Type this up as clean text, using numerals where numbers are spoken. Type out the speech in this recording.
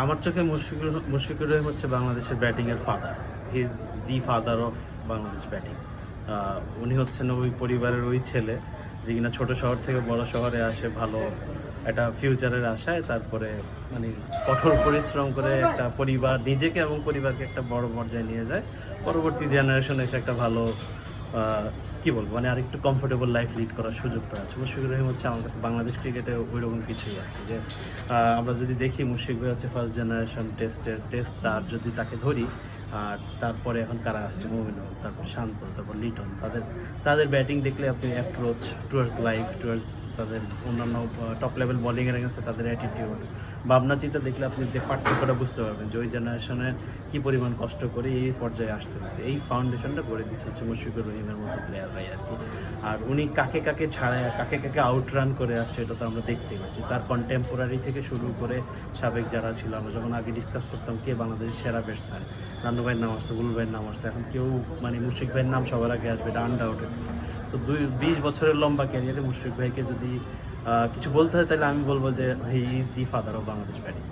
আমার চোখে মুশফিকুর রহিম হচ্ছে বাংলাদেশের ব্যাটিংয়ের father. He is the father of Bangladesh batting. উনি হচ্ছেন ওই পরিবারের ওই ছেলে যে কিনা ছোটো শহর থেকে বড় শহরে আসে ভালো একটা ফিউচারের আশায়, তারপরে মানে কঠোর পরিশ্রম করে একটা পরিবার, নিজেকে এবং পরিবারকে একটা বড় পর্যায়ে নিয়ে যায়। পরবর্তী জেনারেশন এসে একটা ভালো কী বলবো মানে আরেকটু কমফোর্টেবল লাইফ লিড করার সুযোগটা আছে। মুশফিকুর রহিম হচ্ছে আমার কাছে বাংলাদেশ ক্রিকেটে ওই রকম কিছুই আর কি, যে আমরা যদি দেখি মুশফিক ভাই হচ্ছে ফার্স্ট জেনারেশন টেস্ট 4 যদি তাকে ধরি, আর তারপরে এখন কারা আসছে, মুমিনুল, তারপর শান্ত, তারপর লিটন, তাদের ব্যাটিং দেখলে আপনি অ্যাপ্রোচ টুয়ার্ডস লাইফ, টুয়ার্ডস তাদের অন্যান্য টপ লেভেল বোলিংয়ের এগেনস্টে তাদের অ্যাটিটিউড, ভাবনা চিন্তা দেখলে আপনি যে পার্থক্যটা বুঝতে পারবেন যে ওই জেনারেশনের কী পরিমাণ কষ্ট করে এই পর্যায়ে আসতে হয়েছে। এই ফাউন্ডেশনটা গড়ে দিচ্ছে হচ্ছে মুশফিকুর রহিমের মতো প্লেয়ার ভাই আর কি। আর উনি কাকে কাকে ছাড়ায় কাকে কাকে আউটরান করে আসছে এটা তো আমরা দেখতে পাচ্ছি। তার কন্টেম্পোরারি থেকে শুরু করে সাবেক যারা ছিল, আমরা যখন আগে ডিসকাস করতাম কে বাংলাদেশের সেরা ব্যাটসম্যান, নান্নু ভাইয়ের নাম আসতো, বুলবুল ভাইয়ের নাম আসতো, এখন কেউ মানে মুশফিক ভাইয়ের নাম সবার আগে আসবে, এটা আনডাউটেড। তো 20 বছরের লম্বা ক্যারিয়ারে মুশফিক ভাইকে যদি কিছু বলতে হয় তাহলে আমি বলবো যে he is the father of Bangladesh batting.